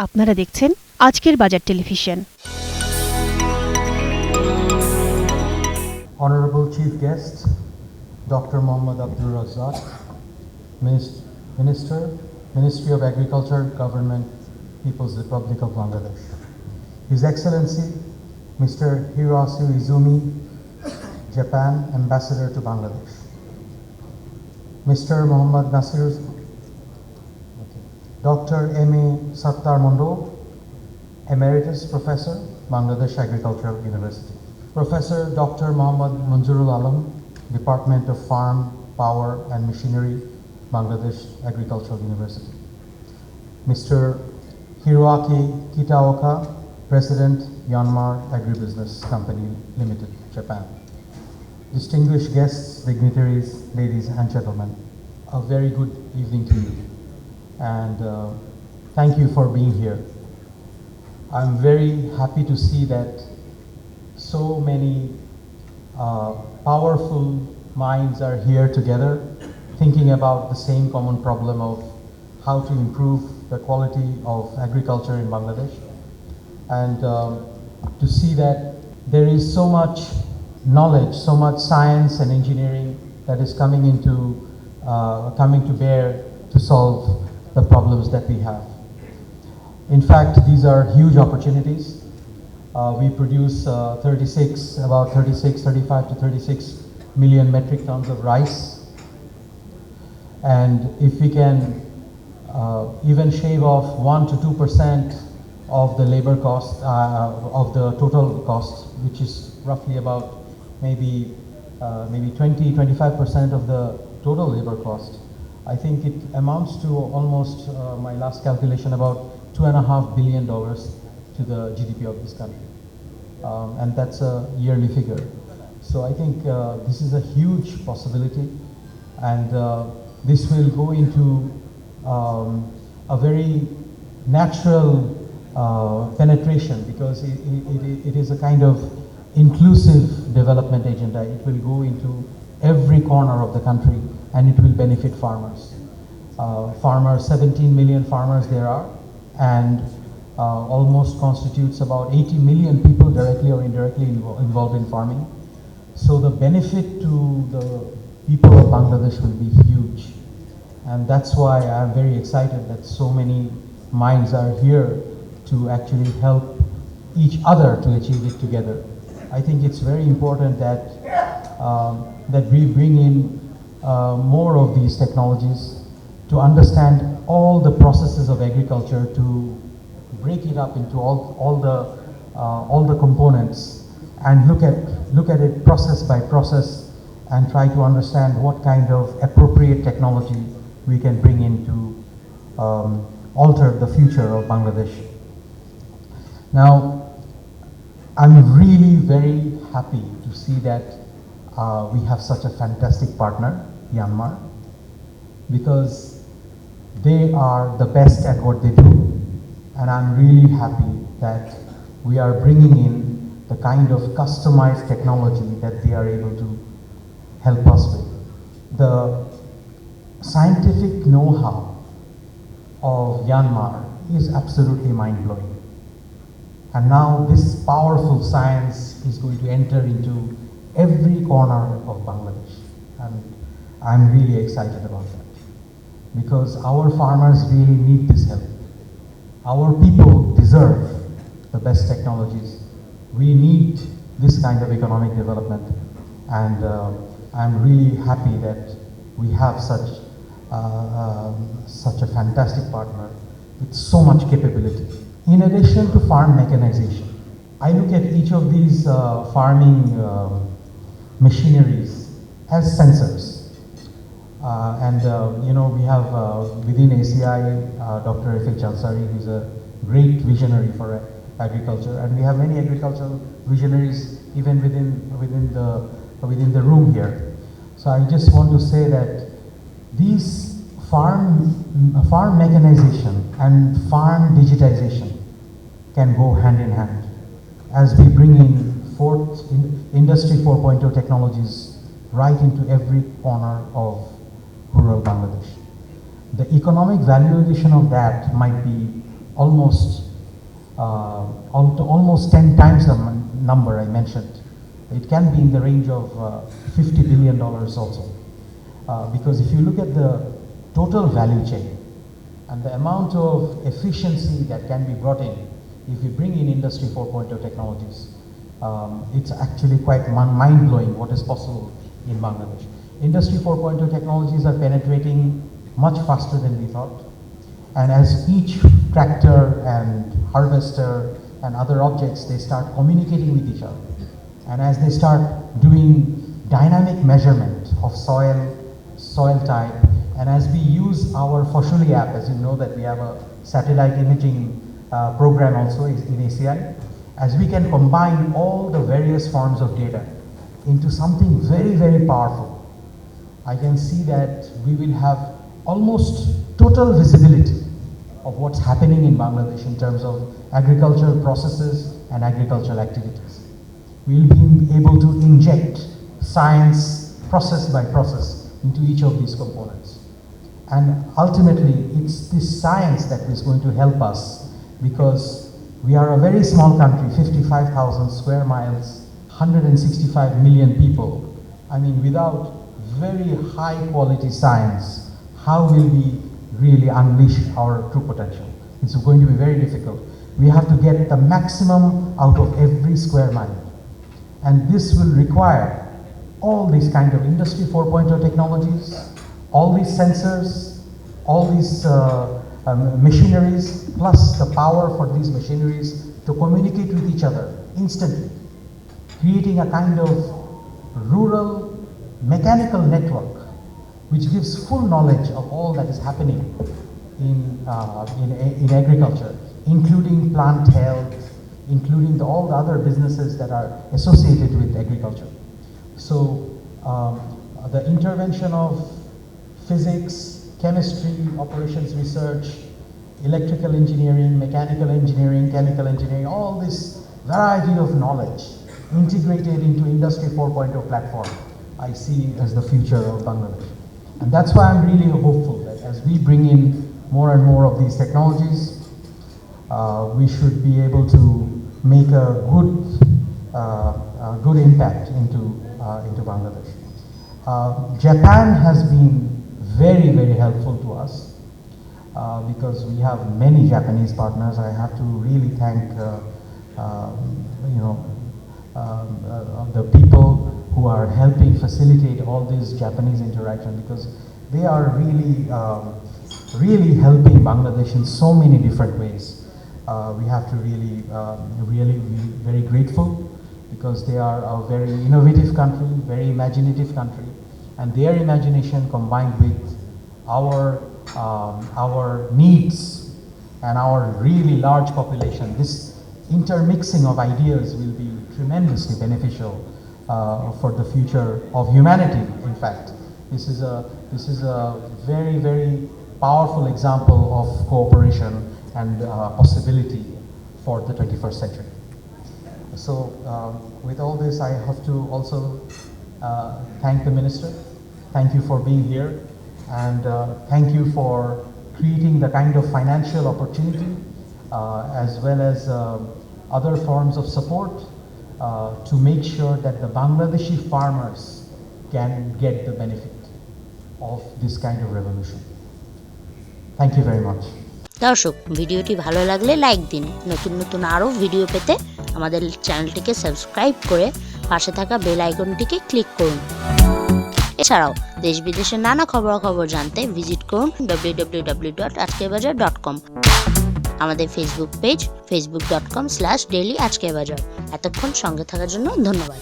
আপনারা দেখছেন আজকের বাজার television. Honorable Chief Guest, Dr. Mohammad Abdul Razak, Minister, Ministry of Agriculture, Government, People's Republic of Bangladesh. His Excellency, Mr. Hiroshi Izumi, Japan Ambassador to Bangladesh. Mr. Mohammad Nasir, Dr. M.A. Sattar Mondo, Emeritus Professor, Bangladesh Agricultural University. Professor Dr. Mohammad Manjurul Alam, Department of Farm, Power and Machinery, Bangladesh Agricultural University. Mr. Hiroaki Kitaoka, President, Yanmar Agribusiness Company Limited, Japan. Distinguished guests, dignitaries, ladies and gentlemen, a very good evening to you, and thank you for being here. I'm very happy to see that so many powerful minds are here together, thinking about the same common problem of how to improve the quality of agriculture in Bangladesh, and to see that there is so much knowledge, so much science and engineering that is coming to bear to solve the problems that we have. In fact, these are huge opportunities. We produce 35 to 36 million metric tons of rice. And if we can even shave off 1 to 2% of the labor cost, of the total cost, which is roughly about maybe 20-25% of the total labor cost, I think it amounts to almost, my last calculation, about $2.5 billion to the GDP of this country. And that's a yearly figure. So I think this is a huge possibility, and this will go into a very natural penetration, because it is a kind of inclusive development agenda. It will go into every corner of the country, and it will benefit farmers. 17 million farmers there are, and almost constitutes about 80 million people directly or indirectly involved in farming. So the benefit to the people of Bangladesh will be huge. And that's why I'm very excited that so many minds are here to actually help each other to achieve it together. I think it's very important that we bring in more of these technologies to understand all the processes of agriculture, to break it up into all the components, and look at it process by process, and try to understand what kind of appropriate technology we can bring in to alter the future of Bangladesh. Now, I'm really very happy to see that we have such a fantastic partner, Yanmar, because they are the best at what they do. And I'm really happy that we are bringing in the kind of customized technology that they are able to help us with. The scientific know-how of Yanmar is absolutely mind-blowing. And now this powerful science is going to enter into every corner of Bangladesh. And I'm really excited about that, because our farmers really need this help. Our people deserve the best technologies. We need this kind of economic development, and I'm really happy that we have such a fantastic partner with so much capability. In addition to farm mechanization, I look at each of these farming machineries as sensors. We have within ACI Dr. F.A. Chansari, who's a great visionary for agriculture, and we have many agricultural visionaries even within the room here. So I just want to say that these farm mechanization and farm digitization can go hand in hand as we bring in Industry 4.0 technologies right into every corner of rural Bangladesh. The economic value addition of that might be almost almost 10 times the number I mentioned. It can be in the range of $50 billion also. Because if you look at the total value chain and the amount of efficiency that can be brought in if we bring in Industry 4.0 technologies, it's actually quite mind-blowing what is possible in Bangladesh. Industry 4.0 technologies are penetrating much faster than we thought. And as each tractor and harvester and other objects, they start communicating with each other. And as they start doing dynamic measurement of soil type, and as we use our Foshuli app, as you know that we have a satellite imaging program also in ACI, as we can combine all the various forms of data into something very, very powerful, I can see that we will have almost total visibility of what's happening in Bangladesh in terms of agricultural processes and agricultural activities. We'll be able to inject science process by process into each of these components. And ultimately, it's this science that is going to help us, because we are a very small country, 55,000 square miles, 165 million people. I mean, without very high quality science, how will we really unleash our true potential? It's going to be very difficult. We have to get the maximum out of every square mile. And this will require all these kind of Industry 4.0 technologies, all these sensors, all these machineries, plus the power for these machineries to communicate with each other instantly, creating a kind of rural mechanical network which gives full knowledge of all that is happening in agriculture, including plant health, including all the other businesses that are associated with agriculture. So the intervention of physics, chemistry, operations research, electrical engineering, mechanical engineering, chemical engineering, all this variety of knowledge integrated into Industry 4.0 platform, I see as the future of Bangladesh. And that's why I'm really hopeful that as we bring in more and more of these technologies, we should be able to make a good impact into Bangladesh. Japan has been very, very helpful to us because we have many Japanese partners. I have to really thank the people who are helping facilitate all this Japanese interaction, because they are really helping Bangladesh in so many different ways. We have to really be very grateful, because they are a very innovative country, very imaginative country, and their imagination combined with our needs and our really large population, this intermixing of ideas will be tremendously beneficial for the future of humanity. In fact, this is a very, very powerful example of cooperation and possibility for the 21st century. So with all this, I have to also thank the Minister. Thank you for being here, and thank you for creating the kind of financial opportunity as well as other forms of support to make sure that the Bangladeshi farmers can get the benefit of this kind of revolution. Thank you very much. দর্শক, ভিডিওটি ভালো লাগলে like দিন। নতুন নতুন আরও video পেতে আমাদের চ্যানেলটিকে সাবস্ক্রাইব করে পাশে থাকা বেল আইকনটিকে ক্লিক করুন। এছাড়াও দেশ বিদেশের নানা খবরাখবর জানতে ভিজিট করুন www.ajkebazaar.com। আমাদের ফেসবুক পেজ facebook.com/dailyajkebazaar। এতক্ষণ সঙ্গে থাকার জন্য ধন্যবাদ।